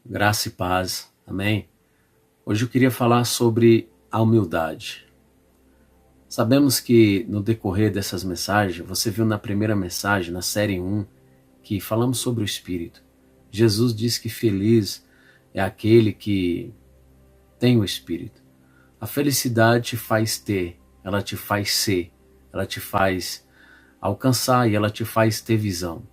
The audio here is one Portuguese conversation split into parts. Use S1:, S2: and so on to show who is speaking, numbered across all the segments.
S1: Graça e paz, amém? Hoje eu queria falar sobre a humildade. Sabemos que no decorrer dessas mensagens, você viu na primeira mensagem, na série 1, que falamos sobre o Espírito. Jesus diz que feliz é aquele que tem o Espírito. A felicidade te faz ter, ela te faz ser, ela te faz alcançar e ela te faz ter visão.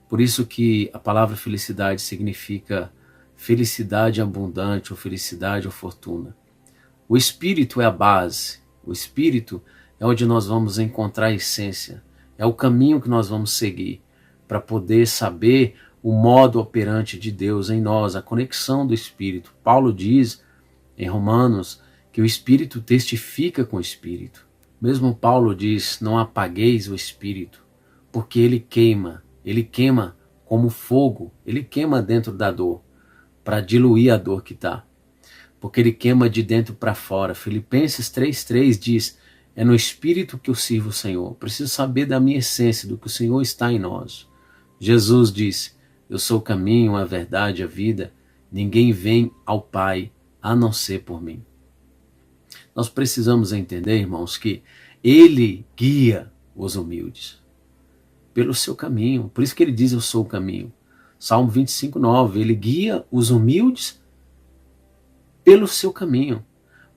S1: Por isso que a palavra felicidade significa felicidade abundante ou felicidade ou fortuna. O Espírito é a base. O Espírito é onde nós vamos encontrar a essência. É o caminho que nós vamos seguir para poder saber o modo operante de Deus em nós, a conexão do Espírito. Paulo diz em Romanos que o Espírito testifica com o Espírito. Mesmo Paulo diz, não apagueis o Espírito, porque ele queima como fogo, ele queima dentro da dor, para diluir a dor que está. Porque ele queima de dentro para fora. Filipenses 3,3 diz, é no Espírito que eu sirvo o Senhor. Preciso saber da minha essência, do que o Senhor está em nós. Jesus disse, eu sou o caminho, a verdade, a vida. Ninguém vem ao Pai a não ser por mim. Nós precisamos entender, irmãos, que ele guia os humildes pelo seu caminho. Por isso que ele diz, eu sou o caminho. Salmo 25:9, ele guia os humildes pelo seu caminho.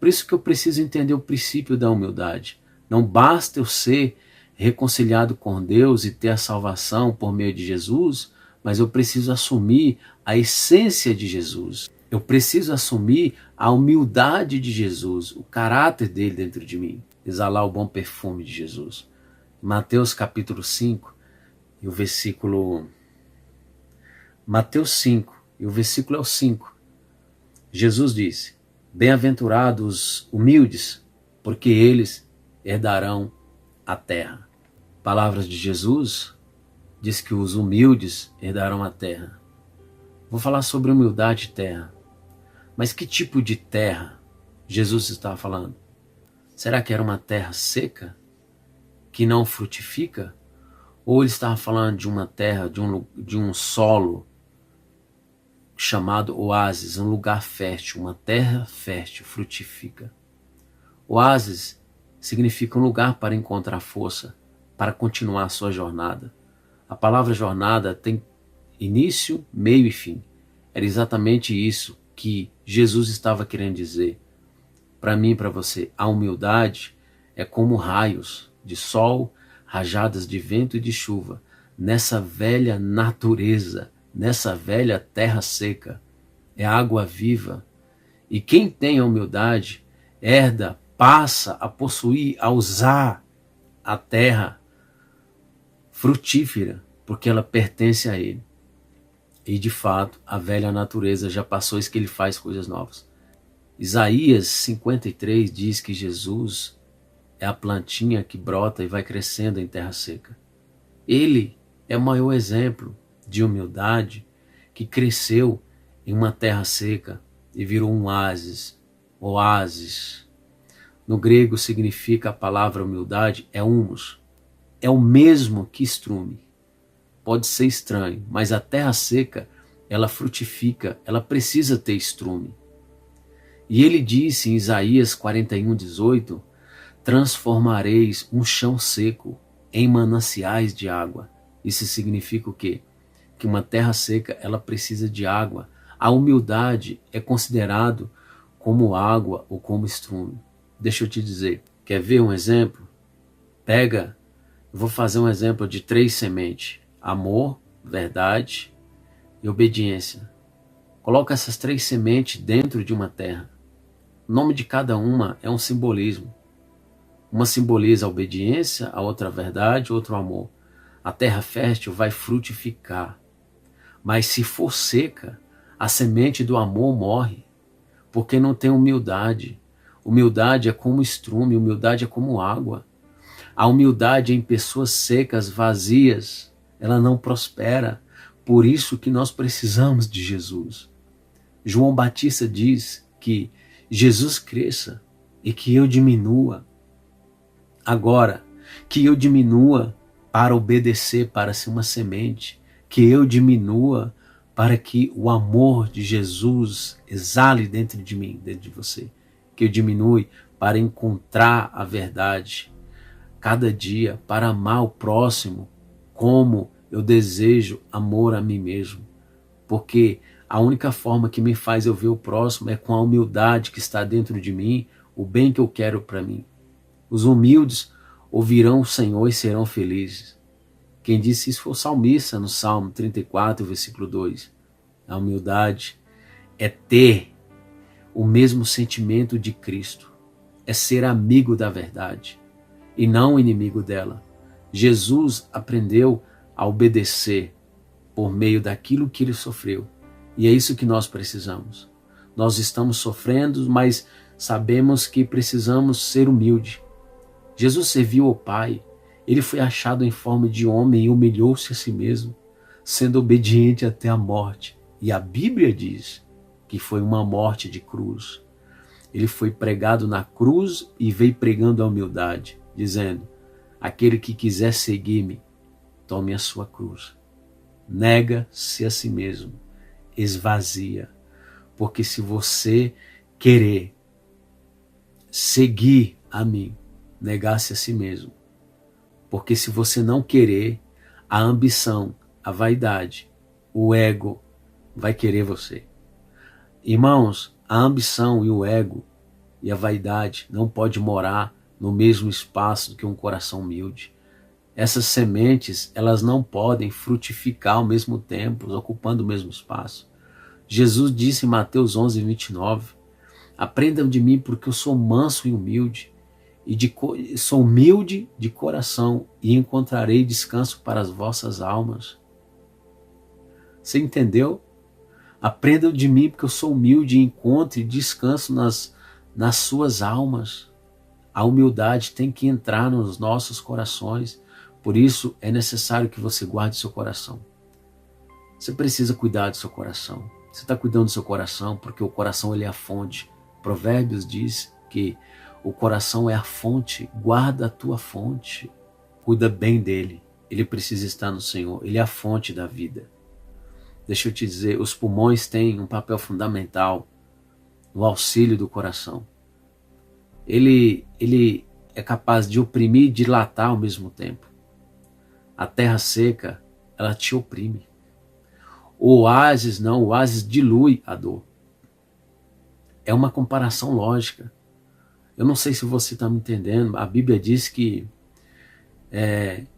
S1: Por isso que eu preciso entender o princípio da humildade. Não basta eu ser reconciliado com Deus e ter a salvação por meio de Jesus, mas eu preciso assumir a essência de Jesus. Eu preciso assumir a humildade de Jesus, o caráter dele dentro de mim. Exalar o bom perfume de Jesus. Mateus capítulo 5, e o versículo... Mateus 5, e o versículo é o 5. Jesus disse, bem-aventurados os humildes, porque eles herdarão a terra. Palavras de Jesus diz que os humildes herdarão a terra. Vou falar sobre humildade e terra. Mas que tipo de terra Jesus estava falando? Será que era uma terra seca, que não frutifica? Ou ele estava falando de uma terra, de um solo chamado oásis, um lugar fértil, uma terra fértil, frutifica? Oásis significa um lugar para encontrar força, para continuar a sua jornada. A palavra jornada tem início, meio e fim. Era exatamente isso que Jesus estava querendo dizer. Para mim e para você, a humildade é como raios de sol, rajadas de vento e de chuva, nessa velha natureza, nessa velha terra seca. É água viva. E quem tem a humildade herda, passa a possuir, a usar a terra frutífera, porque ela pertence a ele. E de fato, a velha natureza já passou, isso que ele faz coisas novas. Isaías 53 diz que Jesus é a plantinha que brota e vai crescendo em terra seca. Ele é o maior exemplo de humildade que cresceu em uma terra seca e virou um oásis. Oásis. No grego significa a palavra humildade é humus. É o mesmo que estrume. Pode ser estranho, mas a terra seca, ela frutifica, ela precisa ter estrume. E ele disse em Isaías 41:18, transformareis um chão seco em mananciais de água. Isso significa o quê? Que uma terra seca, ela precisa de água. A humildade é considerado como água ou como estrume. Deixa eu te dizer, quer ver um exemplo? Eu vou fazer um exemplo de 3 sementes. Amor, verdade e obediência. Coloca essas 3 sementes dentro de uma terra. O nome de cada uma é um simbolismo. Uma simboliza a obediência, a outra a verdade, outro amor. A terra fértil vai frutificar. Mas se for seca, a semente do amor morre, porque não tem humildade. Humildade é como estrume, humildade é como água. A humildade em pessoas secas, vazias, ela não prospera. Por isso que nós precisamos de Jesus. João Batista diz que Jesus cresça e que eu diminua. Agora, que eu diminua para obedecer, para ser uma semente. Que eu diminua para que o amor de Jesus exale dentro de mim, dentro de você, que eu diminui para encontrar a verdade cada dia, para amar o próximo como eu desejo amor a mim mesmo, porque a única forma que me faz eu ver o próximo é com a humildade que está dentro de mim, o bem que eu quero para mim. Os humildes ouvirão o Senhor e serão felizes. Quem disse isso foi o salmista no Salmo 34, versículo 2. A humildade é ter o mesmo sentimento de Cristo, é ser amigo da verdade e não inimigo dela. Jesus aprendeu a obedecer por meio daquilo que ele sofreu. E é isso que nós precisamos. Nós estamos sofrendo, mas sabemos que precisamos ser humildes. Jesus serviu ao Pai. Ele foi achado em forma de homem e humilhou-se a si mesmo, sendo obediente até a morte. E a Bíblia diz que foi uma morte de cruz. Ele foi pregado na cruz e veio pregando a humildade, dizendo: aquele que quiser seguir-me, tome a sua cruz. Nega-se a si mesmo, esvazia. Porque se você querer seguir a mim, negar-se a si mesmo. Porque se você não querer, a ambição, a vaidade, o ego vai querer você. Irmãos, a ambição e o ego e a vaidade não pode morar no mesmo espaço do que um coração humilde. Essas sementes, elas não podem frutificar ao mesmo tempo, ocupando o mesmo espaço. Jesus disse em Mateus 11, 29, aprendam de mim porque eu sou manso e humilde, sou humilde de coração e encontrarei descanso para as vossas almas. Você entendeu? Aprendam de mim porque eu sou humilde e encontre descanso nas suas almas. A humildade tem que entrar nos nossos corações. Por isso é necessário que você guarde seu coração. Você precisa cuidar do seu coração. Você está cuidando do seu coração porque o coração ele é a fonte. Provérbios diz que o coração é a fonte. Guarda a tua fonte. Cuida bem dele. Ele precisa estar no Senhor. Ele é a fonte da vida. Deixa eu te dizer, os pulmões têm um papel fundamental no auxílio do coração. Ele é capaz de oprimir e dilatar ao mesmo tempo. A terra seca, ela te oprime. O oásis não, o oásis dilui a dor. É uma comparação lógica. Eu não sei se você está me entendendo. A Bíblia diz que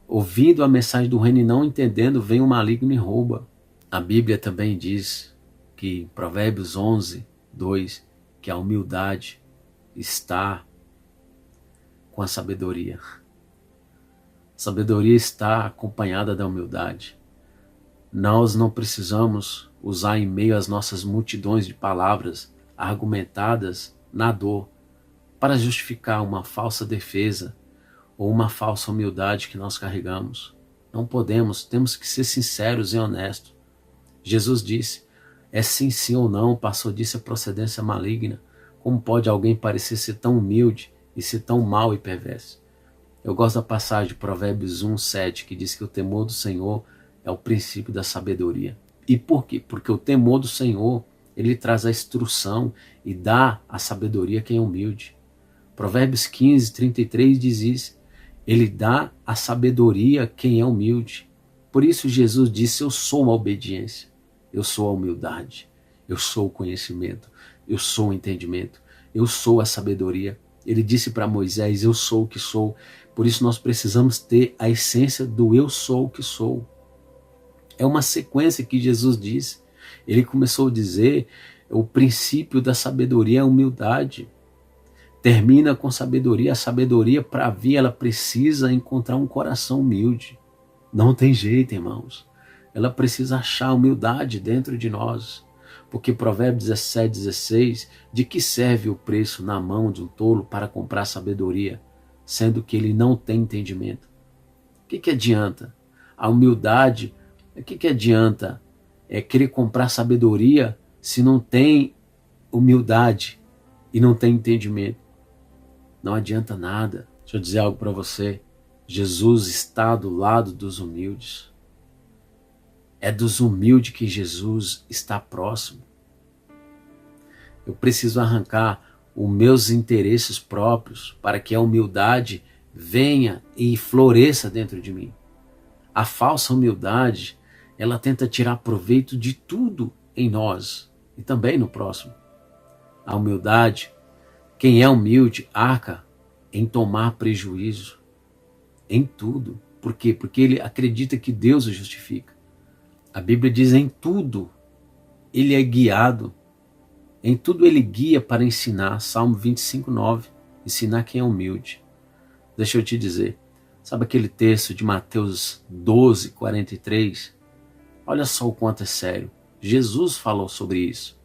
S1: ouvindo a mensagem do reino e não entendendo, vem o maligno e rouba. A Bíblia também diz que em Provérbios 11, 2, que a humildade está com a sabedoria. A sabedoria está acompanhada da humildade. Nós não precisamos usar em meio às nossas multidões de palavras argumentadas na dor para justificar uma falsa defesa ou uma falsa humildade que nós carregamos. Não podemos, temos que ser sinceros e honestos. Jesus disse, é sim, sim ou não, passou disso a procedência maligna. Como pode alguém parecer ser tão humilde e ser tão mau e perverso? Eu gosto da passagem de Provérbios 1, 7, que diz que o temor do Senhor é o princípio da sabedoria. E por quê? Porque o temor do Senhor, ele traz a instrução e dá a sabedoria a quem é humilde. Provérbios 15, 33 diz isso. Ele dá a sabedoria a quem é humilde. Por isso Jesus disse, eu sou a obediência, eu sou a humildade, eu sou o conhecimento, eu sou o entendimento, eu sou a sabedoria. Ele disse para Moisés, eu sou o que sou. Por isso nós precisamos ter a essência do eu sou o que sou. É uma sequência que Jesus disse. Ele começou a dizer, o princípio da sabedoria é a humildade. Termina com sabedoria. A sabedoria, para vir, ela precisa encontrar um coração humilde. Não tem jeito, irmãos. Ela precisa achar humildade dentro de nós. Porque Provérbios 17, 16, de que serve o preço na mão de um tolo para comprar sabedoria, sendo que ele não tem entendimento? O que adianta? A humildade, o que adianta querer comprar sabedoria se não tem humildade e não tem entendimento? Não adianta nada. Deixa eu dizer algo para você. Jesus está do lado dos humildes. É dos humildes que Jesus está próximo. Eu preciso arrancar os meus interesses próprios para que a humildade venha e floresça dentro de mim. A falsa humildade, ela tenta tirar proveito de tudo em nós e também no próximo. A humildade, quem é humilde, arca em tomar prejuízo em tudo. Por quê? Porque ele acredita que Deus o justifica. A Bíblia diz: em tudo ele é guiado. Em tudo ele guia para ensinar. Salmo 25:9. Ensinar quem é humilde. Deixa eu te dizer. Sabe aquele texto de Mateus 12:43? Olha só o quanto é sério. Jesus falou sobre isso.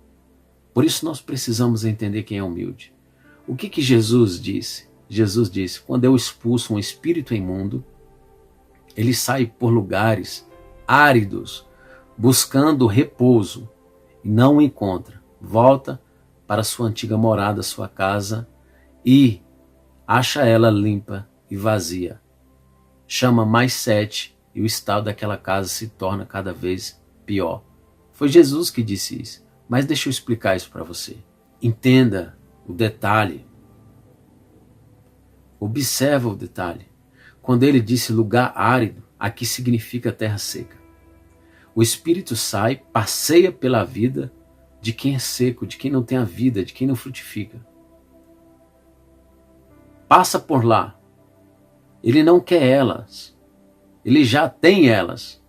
S1: Por isso nós precisamos entender quem é humilde. O que Jesus disse? Jesus disse: quando eu expulso um espírito imundo, ele sai por lugares áridos, buscando repouso, e não o encontra. Volta para sua antiga morada, sua casa, e acha ela limpa e vazia. Chama mais 7 e o estado daquela casa se torna cada vez pior. Foi Jesus que disse isso. Mas deixa eu explicar isso para você. Entenda o detalhe. Observa o detalhe. Quando ele disse lugar árido, aqui significa terra seca. O espírito sai, passeia pela vida de quem é seco, de quem não tem a vida, de quem não frutifica. Passa por lá. Ele não quer elas. Ele já tem elas.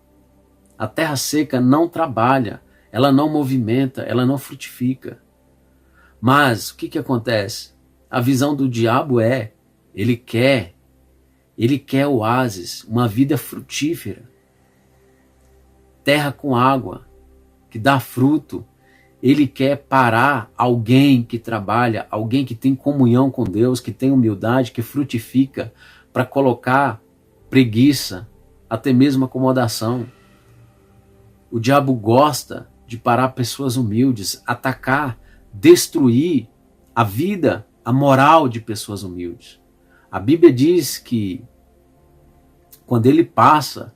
S1: A terra seca não trabalha, ela não movimenta, ela não frutifica. Mas o que acontece? A visão do diabo é, ele quer oásis, uma vida frutífera. Terra com água, que dá fruto. Ele quer parar alguém que trabalha, alguém que tem comunhão com Deus, que tem humildade, que frutifica, para colocar preguiça, até mesmo acomodação. O diabo gosta de parar pessoas humildes, atacar, destruir a vida, a moral de pessoas humildes. A Bíblia diz que quando ele passa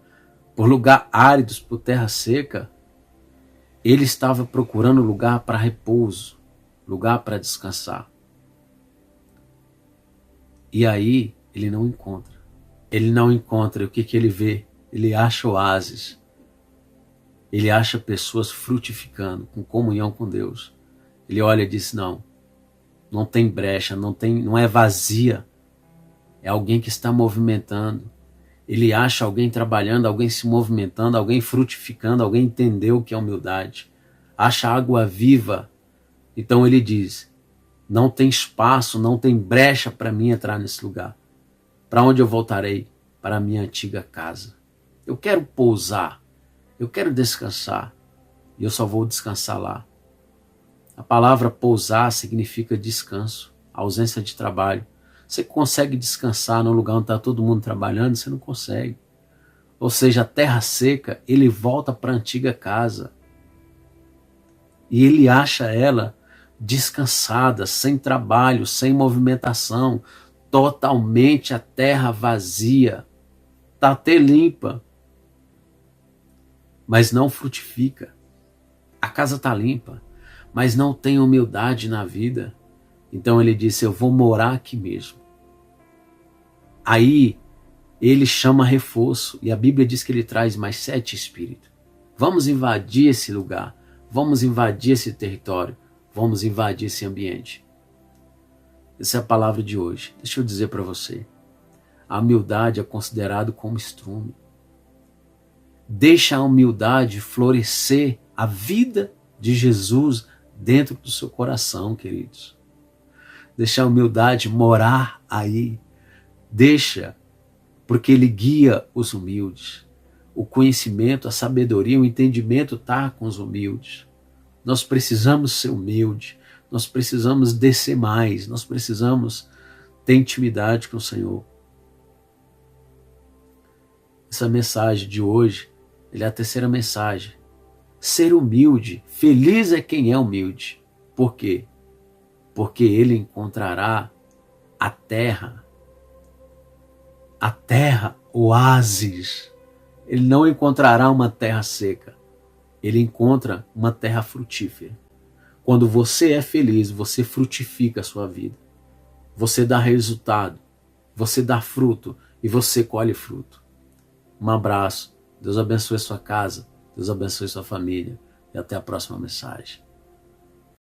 S1: por lugar áridos, por terra seca, ele estava procurando lugar para repouso, lugar para descansar. E aí ele não encontra. Ele não encontra. O que ele vê? Ele acha oásis. Ele acha pessoas frutificando, com comunhão com Deus. Ele olha e diz: não tem brecha, não é vazia. É alguém que está movimentando. Ele acha alguém trabalhando, alguém se movimentando, alguém frutificando, alguém entendeu o que é humildade. Acha água viva. Então ele diz: não tem espaço, não tem brecha para mim entrar nesse lugar. Para onde eu voltarei? Para a minha antiga casa. Eu quero pousar, eu quero descansar, e eu só vou descansar lá. A palavra pousar significa descanso, ausência de trabalho. Você consegue descansar num lugar onde está todo mundo trabalhando? Você não consegue. Ou seja, a terra seca, ele volta para a antiga casa. E ele acha ela descansada, sem trabalho, sem movimentação, totalmente a terra vazia. Está até limpa, mas não frutifica. A casa está limpa, mas não tem humildade na vida. Então ele disse: eu vou morar aqui mesmo. Aí ele chama reforço, e a Bíblia diz que ele traz mais 7 espíritos. Vamos invadir esse lugar, vamos invadir esse território, vamos invadir esse ambiente. Essa é a palavra de hoje. Deixa eu dizer para você, a humildade é considerada como estrume. Deixa a humildade florescer a vida de Jesus dentro do seu coração, queridos. Deixa a humildade morar aí. Deixa, porque ele guia os humildes. O conhecimento, a sabedoria, o entendimento está com os humildes. Nós precisamos ser humildes. Nós precisamos descer mais. Nós precisamos ter intimidade com o Senhor. Essa mensagem de hoje, é a terceira mensagem. Ser humilde. Feliz é quem é humilde. Por quê? Porque ele encontrará a terra, oásis. Ele não encontrará uma terra seca. ele encontra uma terra frutífera. Quando você é feliz, você frutifica a sua vida. Você dá resultado, você dá fruto e você colhe fruto. Um abraço, Deus abençoe sua casa, Deus abençoe sua família e até a próxima mensagem.